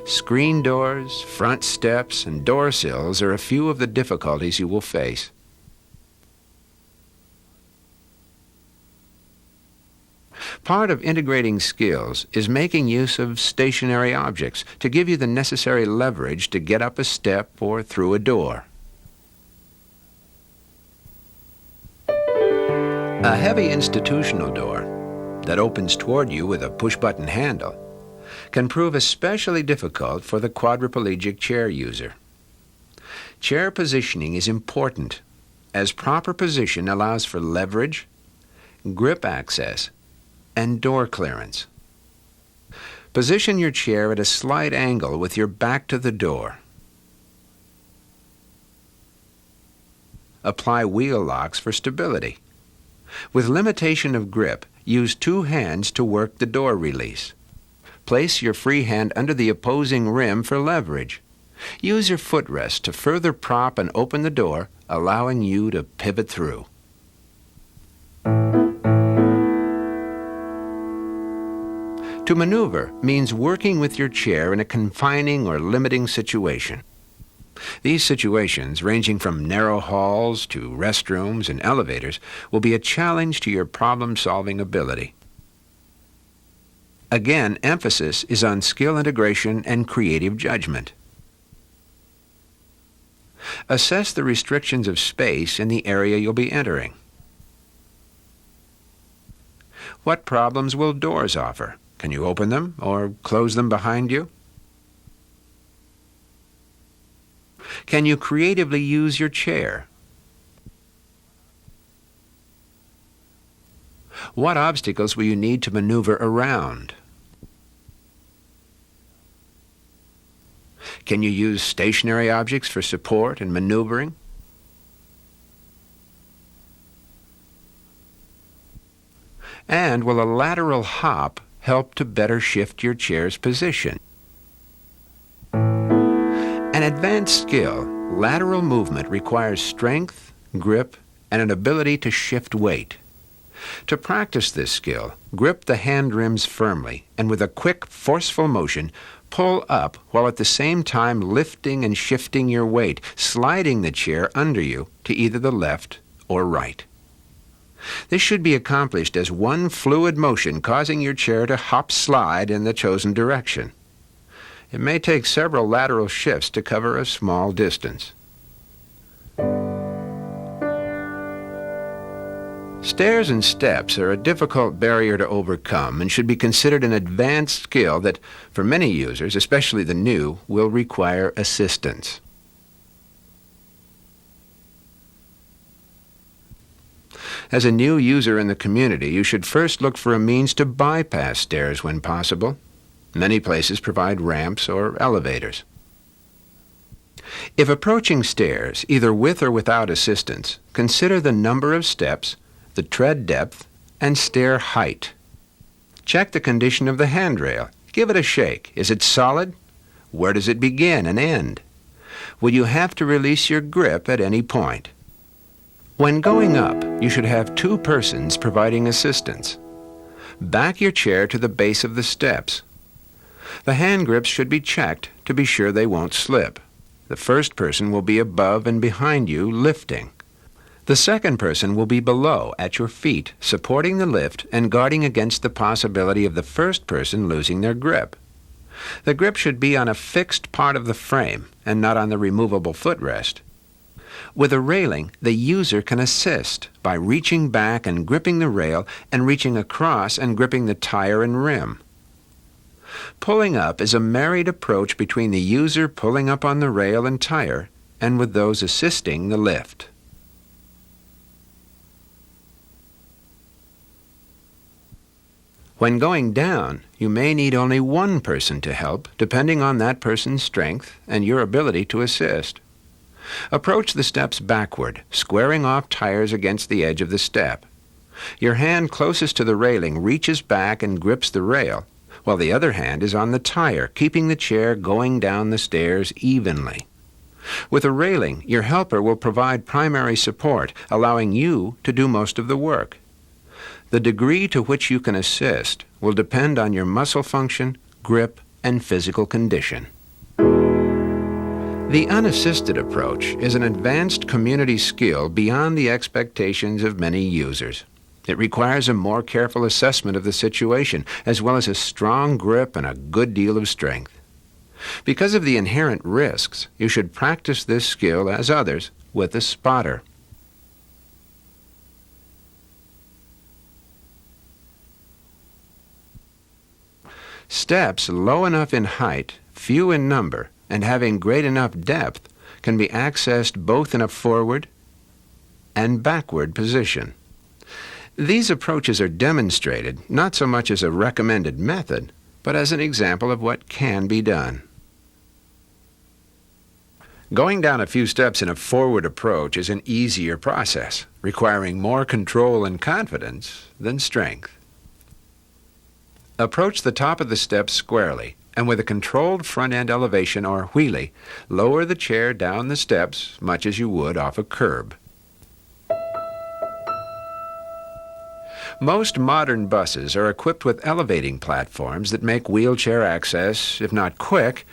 Screen doors, front steps, and door sills are a few of the difficulties you will face. Part of integrating skills is making use of stationary objects to give you the necessary leverage to get up a step or through a door. A heavy institutional door that opens toward you with a push-button handle can prove especially difficult for the quadriplegic chair user. Chair positioning is important, as proper position allows for leverage, grip access, and door clearance. Position your chair at a slight angle with your back to the door. Apply wheel locks for stability. With limitation of grip, use two hands to work the door release. Place your free hand under the opposing rim for leverage. Use your footrest to further prop and open the door, allowing you to pivot through. To maneuver means working with your chair in a confining or limiting situation. These situations, ranging from narrow halls to restrooms and elevators, will be a challenge to your problem-solving ability. Again, emphasis is on skill integration and creative judgment. Assess the restrictions of space in the area you'll be entering. What problems will doors offer? Can you open them or close them behind you? Can you creatively use your chair? What obstacles will you need to maneuver around? Can you use stationary objects for support and maneuvering? And will a lateral hop help to better shift your chair's position? An advanced skill, lateral movement requires strength, grip, and an ability to shift weight. To practice this skill, grip the hand rims firmly and with a quick, forceful motion, pull up while at the same time lifting and shifting your weight, sliding the chair under you to either the left or right. This should be accomplished as one fluid motion, causing your chair to hop-slide in the chosen direction. It may take several lateral shifts to cover a small distance. Stairs and steps are a difficult barrier to overcome and should be considered an advanced skill that, for many users, especially the new, will require assistance. As a new user in the community, you should first look for a means to bypass stairs when possible. Many places provide ramps or elevators. If approaching stairs, either with or without assistance, consider the number of steps, the tread depth, and stair height. Check the condition of the handrail. Give it a shake. Is it solid? Where does it begin and end? Will you have to release your grip at any point? When going up, you should have two persons providing assistance. Back your chair to the base of the steps. The hand grips should be checked to be sure they won't slip. The first person will be above and behind you, lifting. The second person will be below, at your feet, supporting the lift and guarding against the possibility of the first person losing their grip. The grip should be on a fixed part of the frame and not on the removable footrest. With a railing, the user can assist by reaching back and gripping the rail and reaching across and gripping the tire and rim. Pulling up is a married approach between the user pulling up on the rail and tire and with those assisting the lift. When going down, you may need only one person to help, depending on that person's strength and your ability to assist. Approach the steps backward, squaring off tires against the edge of the step. Your hand closest to the railing reaches back and grips the rail, while the other hand is on the tire, keeping the chair going down the stairs evenly. With a railing, your helper will provide primary support, allowing you to do most of the work. The degree to which you can assist will depend on your muscle function, grip, and physical condition. The unassisted approach is an advanced community skill beyond the expectations of many users. It requires a more careful assessment of the situation, as well as a strong grip and a good deal of strength. Because of the inherent risks, you should practice this skill, as others, with a spotter. Steps low enough in height, few in number, and having great enough depth can be accessed both in a forward and backward position. These approaches are demonstrated not so much as a recommended method, but as an example of what can be done. Going down a few steps in a forward approach is an easier process, requiring more control and confidence than strength. Approach the top of the steps squarely, and with a controlled front-end elevation or wheelie, lower the chair down the steps much as you would off a curb. Most modern buses are equipped with elevating platforms that make wheelchair access, if not quick,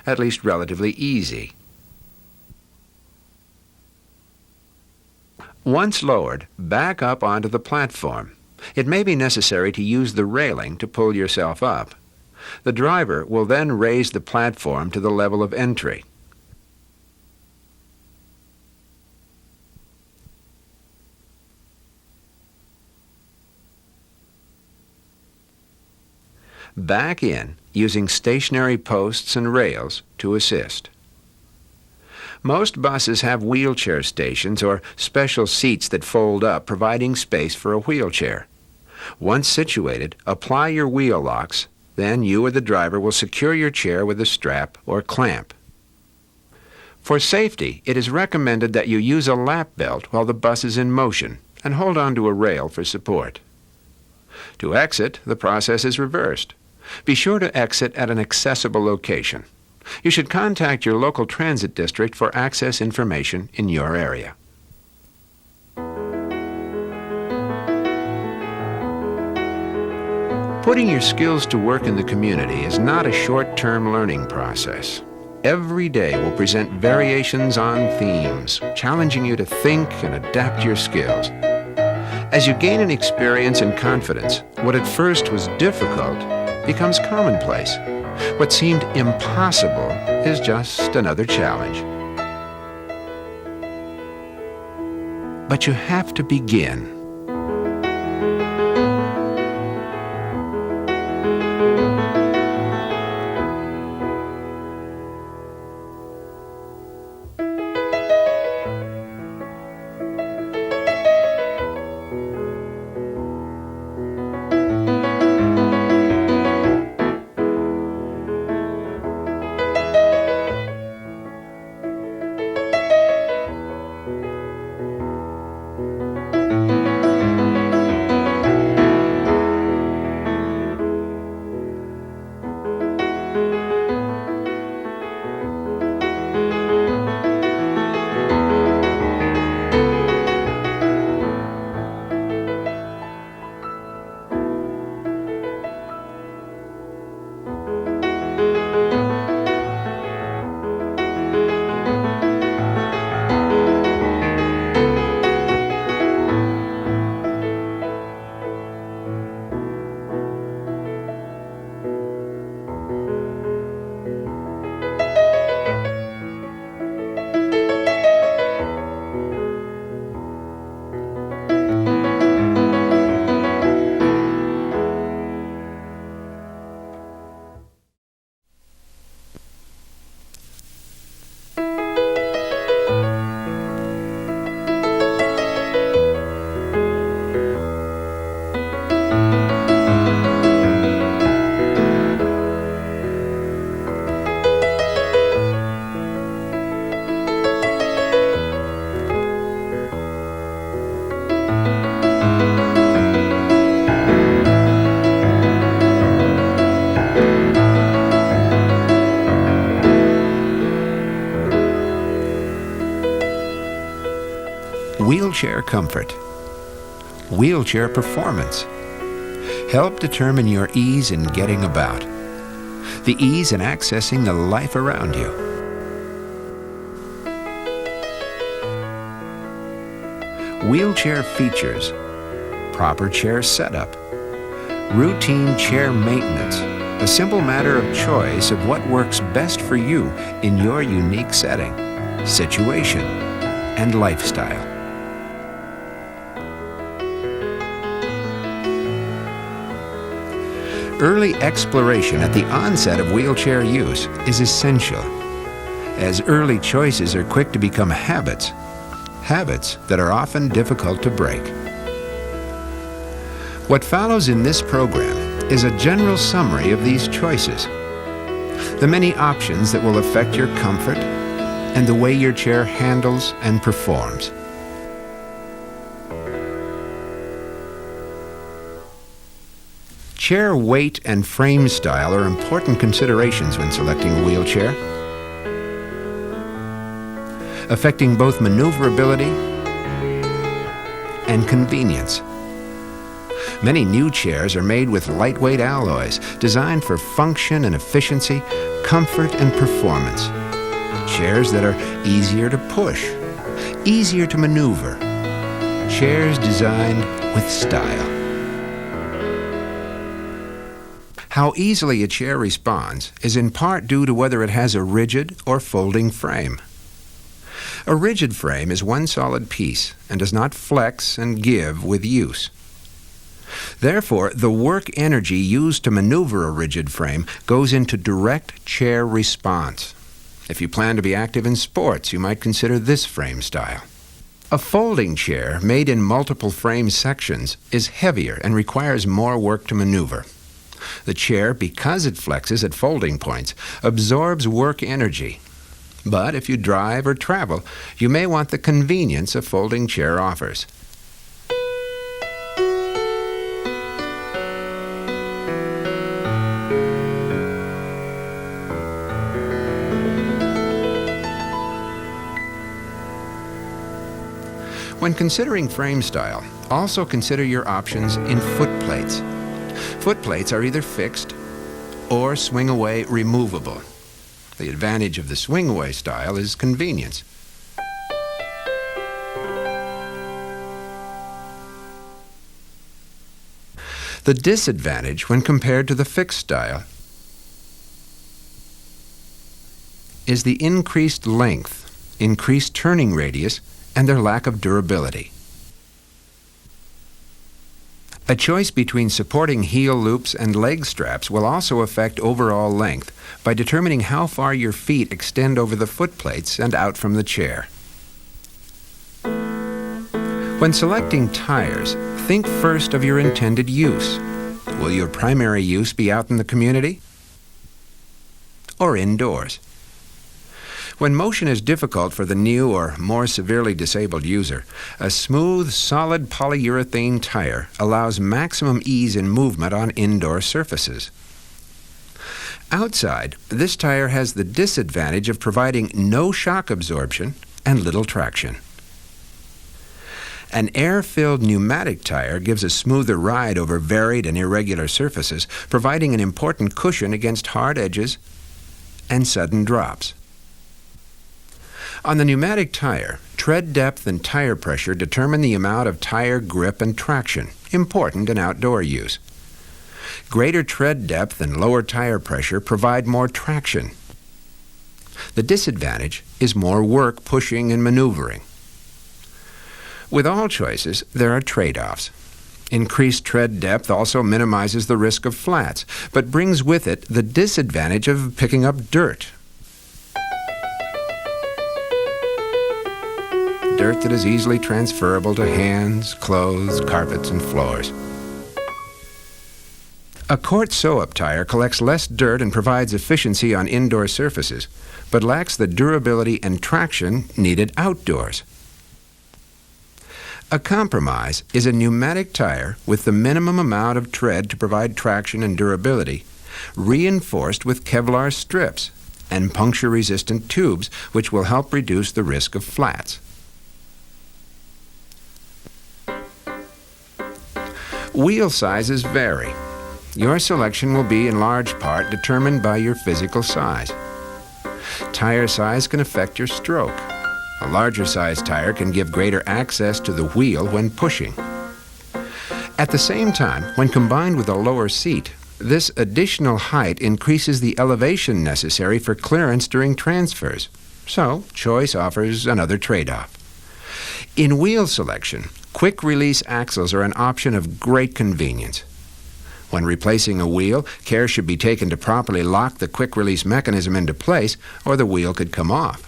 at least relatively easy. Once lowered, back up onto the platform. It may be necessary to use the railing to pull yourself up. The driver will then raise the platform to the level of entry. Back in, using stationary posts and rails to assist. Most buses have wheelchair stations or special seats that fold up, providing space for a wheelchair. Once situated, apply your wheel locks, then you or the driver will secure your chair with a strap or clamp. For safety, it is recommended that you use a lap belt while the bus is in motion and hold on to a rail for support. To exit, the process is reversed. Be sure to exit at an accessible location. You should contact your local transit district for access information in your area. Putting your skills to work in the community is not a short-term learning process. Every day will present variations on themes, challenging you to think and adapt your skills. As you gain an experience and confidence, what at first was difficult becomes commonplace. What seemed impossible is just another challenge. But you have to begin. Wheelchair comfort. Wheelchair performance. Help determine your ease in getting about. the ease in accessing the life around you. Wheelchair features: proper chair setup, routine chair maintenance, a simple matter of choice of what works best for you in your unique setting, situation, and lifestyle. Early exploration at the onset of wheelchair use is essential, as early choices are quick to become habits that are often difficult to break. What follows in this program is a general summary of these choices, the many options that will affect your comfort and the way your chair handles and performs. Chair weight and frame style are important considerations when selecting a wheelchair, affecting both maneuverability and convenience. Many new chairs are made with lightweight alloys designed for function and efficiency, comfort and performance. Chairs that are easier to push, easier to maneuver. Chairs designed with style. How easily a chair responds is in part due to whether it has a rigid or folding frame. A rigid frame is one solid piece and does not flex and give with use. Therefore, the work energy used to maneuver a rigid frame goes into direct chair response. If you plan to be active in sports, you might consider this frame style. A folding chair made in multiple frame sections is heavier and requires more work to maneuver. The chair, because it flexes at folding points, absorbs work energy. But if you drive or travel, you may want the convenience a folding chair offers. When considering frame style, also consider your options in foot plates. Foot plates are either fixed or swing-away removable. The advantage of the swing-away style is convenience. The disadvantage when compared to the fixed style is the increased length, increased turning radius, and their lack of durability. A choice between supporting heel loops and leg straps will also affect overall length by determining how far your feet extend over the foot plates and out from the chair. When selecting tires, think first of your intended use. Will your primary use be out in the community or indoors? When motion is difficult for the new or more severely disabled user, a smooth, solid polyurethane tire allows maximum ease in movement on indoor surfaces. Outside, this tire has the disadvantage of providing no shock absorption and little traction. An air-filled pneumatic tire gives a smoother ride over varied and irregular surfaces, providing an important cushion against hard edges and sudden drops. On the pneumatic tire, tread depth and tire pressure determine the amount of tire grip and traction, important in outdoor use. Greater tread depth and lower tire pressure provide more traction. The disadvantage is more work pushing and maneuvering. With all choices, there are trade-offs. Increased tread depth also minimizes the risk of flats, but brings with it the disadvantage of picking up dirt. Dirt that is easily transferable to hands, clothes, carpets, and floors. A quart sew-up tire collects less dirt and provides efficiency on indoor surfaces, but lacks the durability and traction needed outdoors. A compromise is a pneumatic tire with the minimum amount of tread to provide traction and durability, reinforced with Kevlar strips and puncture-resistant tubes, which will help reduce the risk of flats. Wheel sizes vary. your selection will be in large part determined by your physical size. Tire size can affect your stroke. A larger size tire can give greater access to the wheel when pushing. At the same time, when combined with a lower seat, this additional height increases the elevation necessary for clearance during transfers. So, choice offers another trade-off. In wheel selection, quick-release axles are an option of great convenience. When replacing a wheel, care should be taken to properly lock the quick-release mechanism into place, or the wheel could come off.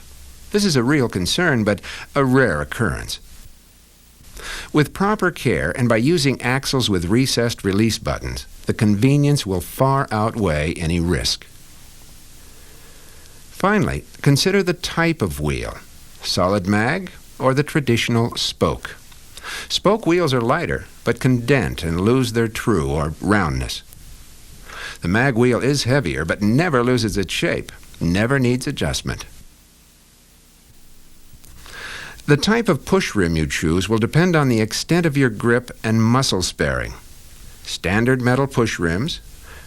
This is a real concern, but a rare occurrence. With proper care and by using axles with recessed release buttons, the convenience will far outweigh any risk. Finally, consider the type of wheel, solid mag or the traditional spoke. Spoke wheels are lighter, but can dent and lose their true or roundness. The mag wheel is heavier, but never loses its shape, never needs adjustment. The type of push rim you choose will depend on the extent of your grip and muscle sparing. Standard metal push rims,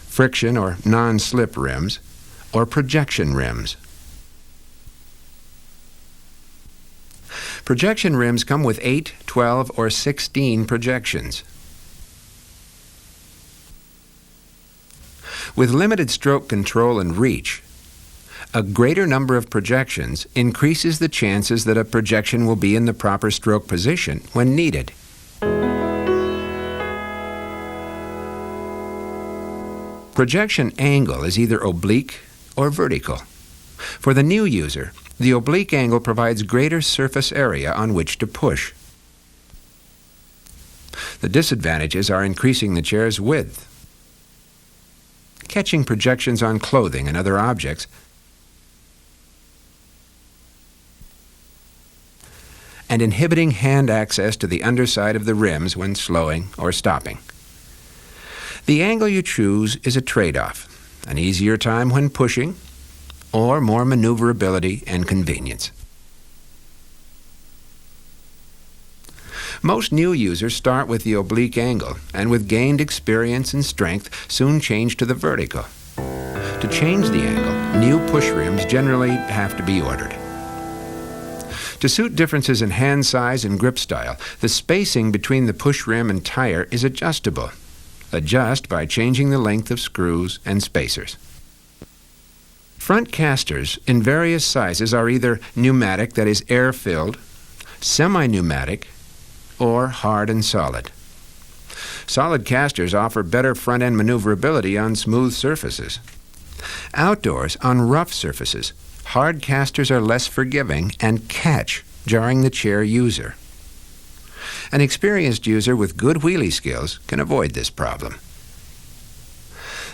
friction or non-slip rims, or projection rims. Projection rims come with 8, 12, or 16 projections. With limited stroke control and reach, a greater number of projections increases the chances that a projection will be in the proper stroke position when needed. Projection angle is either oblique or vertical. For the new user, the oblique angle provides greater surface area on which to push. The disadvantages are increasing the chair's width, catching projections on clothing and other objects, and inhibiting hand access to the underside of the rims when slowing or stopping. The angle you choose is a trade-off, an easier time when pushing, or more maneuverability and convenience. Most new users start with the oblique angle, and with gained experience and strength, soon change to the vertical. To change the angle, new push rims generally have to be ordered. To suit differences in hand size and grip style, the spacing between the push rim and tire is adjustable. Adjust by changing the length of screws and spacers. Front casters in various sizes are either pneumatic, that is air-filled, semi-pneumatic, or hard and solid. Solid casters offer better front-end maneuverability on smooth surfaces. Outdoors, on rough surfaces, hard casters are less forgiving and catch, jarring the chair user. An experienced user with good wheelie skills can avoid this problem.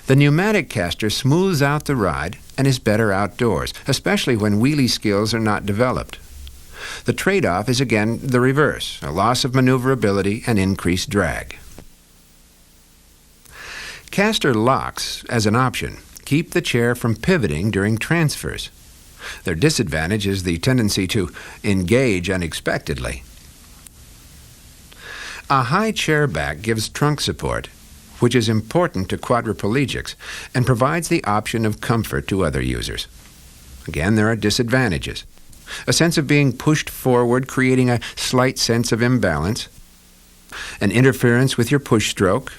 The pneumatic caster smooths out the ride and is better outdoors, especially when wheelie skills are not developed. The trade-off is again the reverse, a loss of maneuverability and increased drag. Caster locks, as an option, keep the chair from pivoting during transfers. Their disadvantage is the tendency to engage unexpectedly. A high chair back gives trunk support, which is important to quadriplegics, and provides the option of comfort to other users. Again, there are disadvantages. A sense of being pushed forward, creating a slight sense of imbalance, an interference with your push stroke,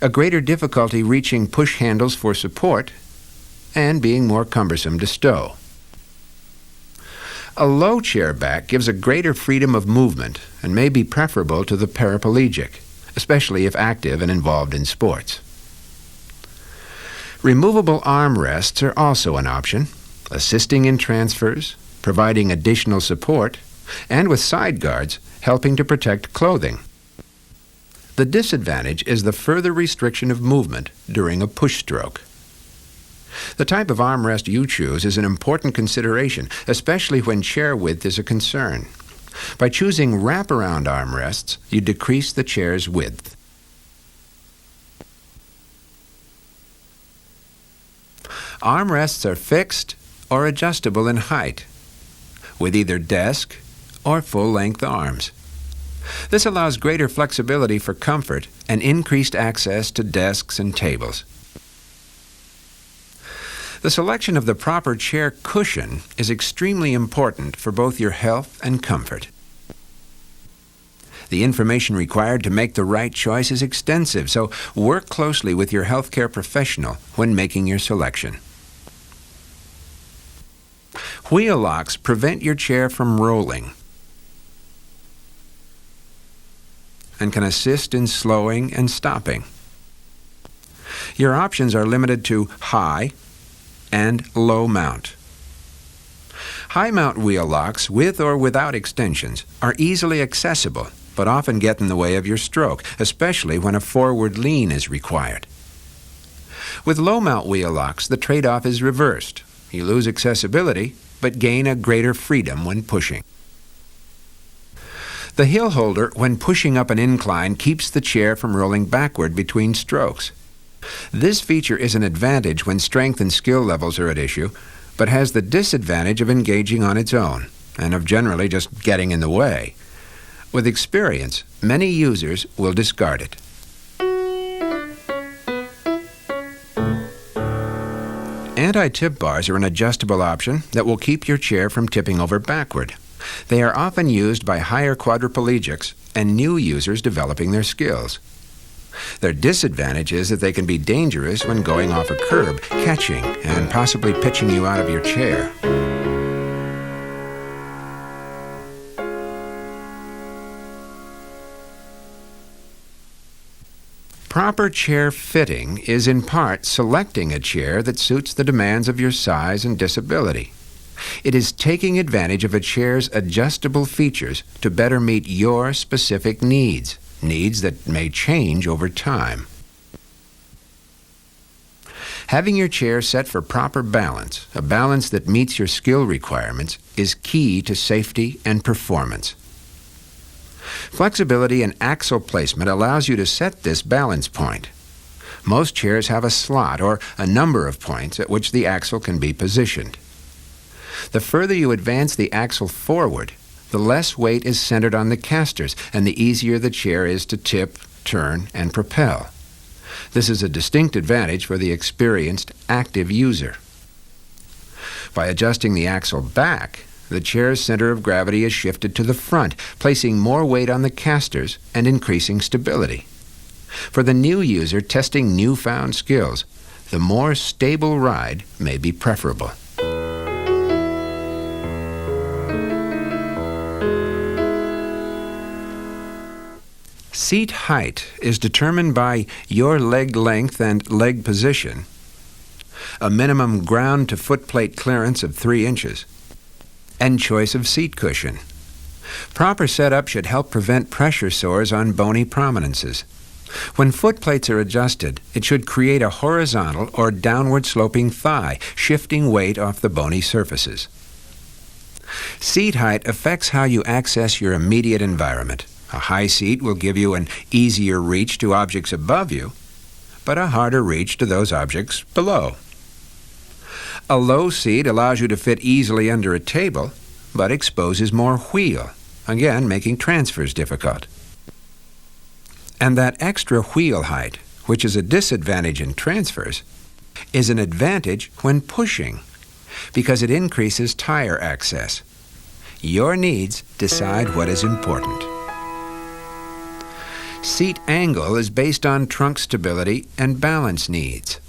a greater difficulty reaching push handles for support, and being more cumbersome to stow. A low chair back gives a greater freedom of movement and may be preferable to the paraplegic, especially if active and involved in sports. Removable armrests are also an option, assisting in transfers, providing additional support, and with side guards, helping to protect clothing. The disadvantage is the further restriction of movement during a push stroke. The type of armrest you choose is an important consideration, especially when chair width is a concern. By choosing wraparound armrests, you decrease the chair's width. Armrests are fixed or adjustable in height, with either desk or full-length arms. This allows greater flexibility for comfort and increased access to desks and tables. The selection of the proper chair cushion is extremely important for both your health and comfort. The information required to make the right choice is extensive, so work closely with your healthcare professional when making your selection. Wheel locks prevent your chair from rolling and can assist in slowing and stopping. Your options are limited to high and low mount. High mount wheel locks, with or without extensions, are easily accessible, but often get in the way of your stroke, especially when a forward lean is required. With low mount wheel locks, the trade-off is reversed. You lose accessibility, but gain a greater freedom when pushing. The hill holder, when pushing up an incline, keeps the chair from rolling backward between strokes. This feature is an advantage when strength and skill levels are at issue, but has the disadvantage of engaging on its own and of generally just getting in the way. With experience, many users will discard it. Anti-tip bars are an adjustable option that will keep your chair from tipping over backward. They are often used by higher quadriplegics and new users developing their skills. Their disadvantage is that they can be dangerous when going off a curb, catching, and possibly pitching you out of your chair. Proper chair fitting is in part selecting a chair that suits the demands of your size and disability. It is taking advantage of a chair's adjustable features to better meet your specific needs that may change over time. Having your chair set for proper balance, a balance that meets your skill requirements, is key to safety and performance. Flexibility and axle placement allows you to set this balance point. Most chairs have a slot or a number of points at which the axle can be positioned. The further you advance the axle forward, the less weight is centered on the casters, and the easier the chair is to tip, turn, and propel. This is a distinct advantage for the experienced, active user. By adjusting the axle back, the chair's center of gravity is shifted to the front, placing more weight on the casters and increasing stability. For the new user testing newfound skills, the more stable ride may be preferable. Seat height is determined by your leg length and leg position, a minimum ground to footplate clearance of 3 inches, and choice of seat cushion. Proper setup should help prevent pressure sores on bony prominences. When footplates are adjusted, it should create a horizontal or downward sloping thigh, shifting weight off the bony surfaces. Seat height affects how you access your immediate environment. A high seat will give you an easier reach to objects above you, but a harder reach to those objects below. A low seat allows you to fit easily under a table, but exposes more wheel, again making transfers difficult. And that extra wheel height, which is a disadvantage in transfers, is an advantage when pushing, because it increases tire access. Your needs decide what is important. Seat angle is based on trunk stability and balance needs.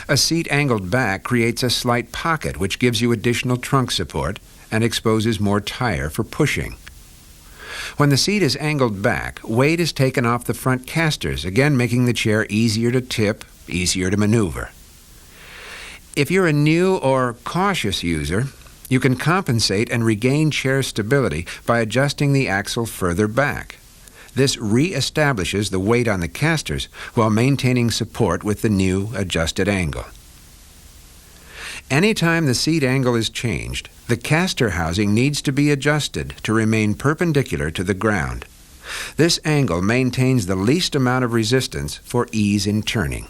A seat angled back creates a slight pocket which gives you additional trunk support and exposes more tire for pushing. When the seat is angled back, weight is taken off the front casters, again making the chair easier to tip, easier to maneuver. If you're a new or cautious user, you can compensate and regain chair stability by adjusting the axle further back. This re-establishes the weight on the casters while maintaining support with the new adjusted angle. Anytime the seat angle is changed, the caster housing needs to be adjusted to remain perpendicular to the ground. This angle maintains the least amount of resistance for ease in turning.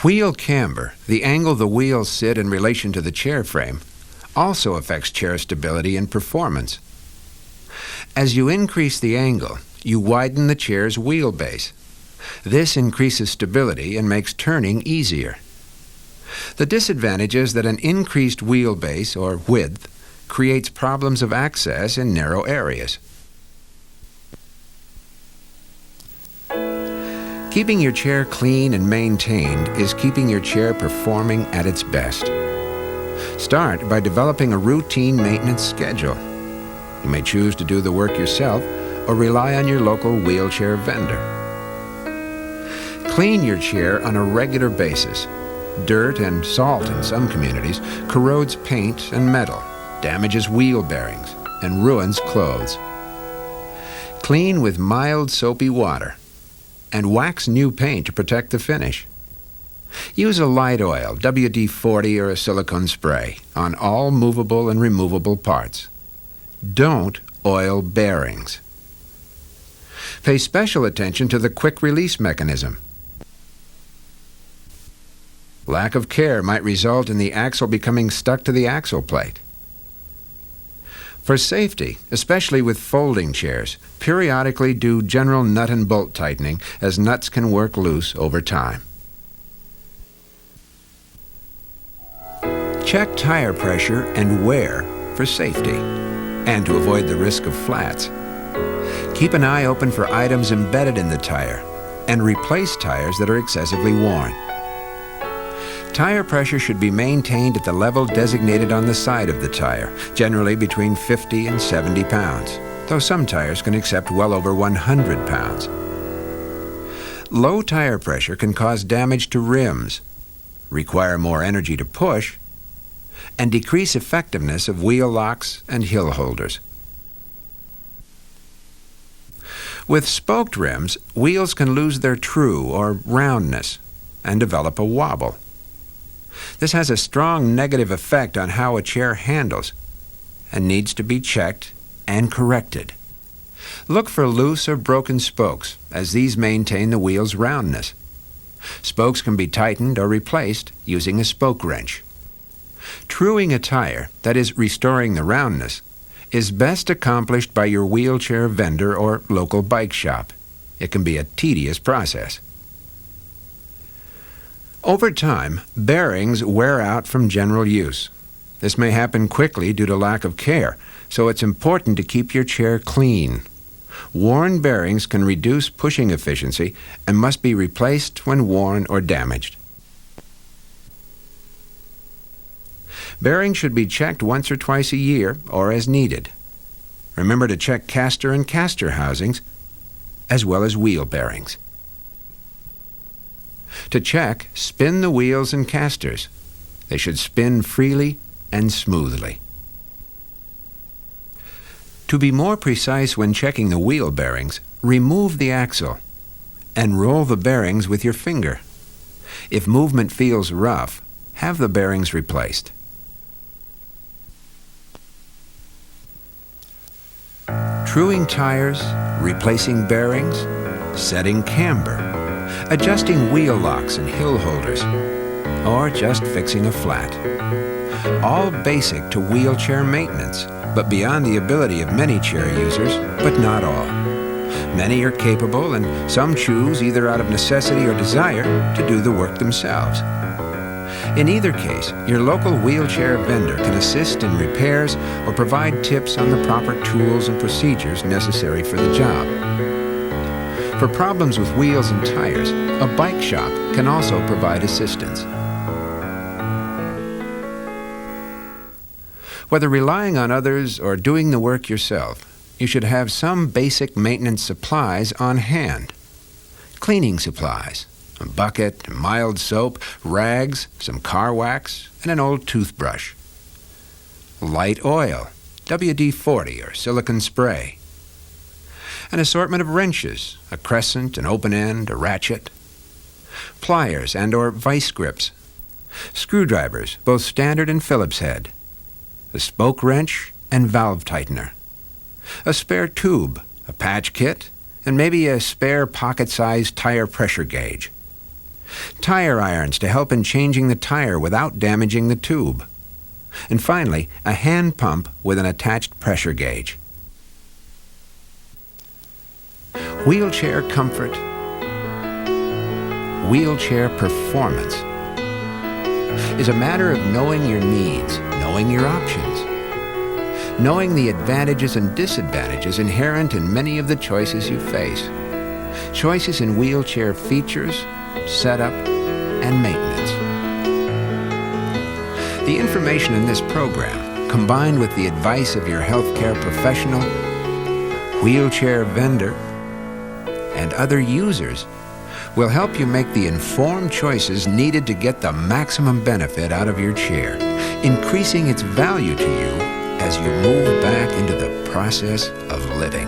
Wheel camber, the angle the wheels sit in relation to the chair frame, also affects chair stability and performance. As you increase the angle, you widen the chair's wheelbase. This increases stability and makes turning easier. The disadvantage is that an increased wheelbase, or width, creates problems of access in narrow areas. Keeping your chair clean and maintained is keeping your chair performing at its best. Start by developing a routine maintenance schedule. You may choose to do the work yourself or rely on your local wheelchair vendor. Clean your chair on a regular basis. Dirt and salt in some communities corrodes paint and metal, damages wheel bearings, and ruins clothes. Clean with mild soapy water and wax new paint to protect the finish. Use a light oil, WD-40 or a silicone spray, on all movable and removable parts. Don't oil bearings. Pay special attention to the quick release mechanism. Lack of care might result in the axle becoming stuck to the axle plate. For safety, especially with folding chairs, periodically do general nut and bolt tightening, as nuts can work loose over time. Check tire pressure and wear for safety and to avoid the risk of flats. Keep an eye open for items embedded in the tire and replace tires that are excessively worn. Tire pressure should be maintained at the level designated on the side of the tire, generally between 50 and 70 pounds, though some tires can accept well over 100 pounds. Low tire pressure can cause damage to rims, require more energy to push, and decrease effectiveness of wheel locks and hill holders. With spoked rims, wheels can lose their true or roundness and develop a wobble. This has a strong negative effect on how a chair handles and needs to be checked and corrected. Look for loose or broken spokes, as these maintain the wheel's roundness. Spokes can be tightened or replaced using a spoke wrench. Truing a tire, that is, restoring the roundness, is best accomplished by your wheelchair vendor or local bike shop. It can be a tedious process. Over time, bearings wear out from general use. This may happen quickly due to lack of care, so it's important to keep your chair clean. Worn bearings can reduce pushing efficiency and must be replaced when worn or damaged. Bearings should be checked once or twice a year or as needed. Remember to check caster and caster housings, as well as wheel bearings. To check, spin the wheels and casters. They should spin freely and smoothly. To be more precise when checking the wheel bearings, remove the axle and roll the bearings with your finger. If movement feels rough, have the bearings replaced. Truing tires, replacing bearings, setting camber, adjusting wheel locks and hill holders, or just fixing a flat. All basic to wheelchair maintenance, but beyond the ability of many chair users, but not all. Many are capable, and some choose, either out of necessity or desire, to do the work themselves. In either case, your local wheelchair vendor can assist in repairs or provide tips on the proper tools and procedures necessary for the job. For problems with wheels and tires, a bike shop can also provide assistance. Whether relying on others or doing the work yourself, you should have some basic maintenance supplies on hand. Cleaning supplies, a bucket, mild soap, rags, some car wax, and an old toothbrush. Light oil, WD-40 or silicone spray. An assortment of wrenches, a crescent, an open end, a ratchet. Pliers and or vice grips. Screwdrivers, both standard and Phillips head. A spoke wrench and valve tightener. A spare tube, a patch kit, and maybe a spare pocket-sized tire pressure gauge. Tire irons to help in changing the tire without damaging the tube. And finally, a hand pump with an attached pressure gauge. Wheelchair comfort, wheelchair performance is a matter of knowing your needs, knowing your options, knowing the advantages and disadvantages inherent in many of the choices you face. Choices in wheelchair features, setup, and maintenance. The information in this program, combined with the advice of your healthcare professional, wheelchair vendor, and other users, will help you make the informed choices needed to get the maximum benefit out of your chair, increasing its value to you as you move back into the process of living.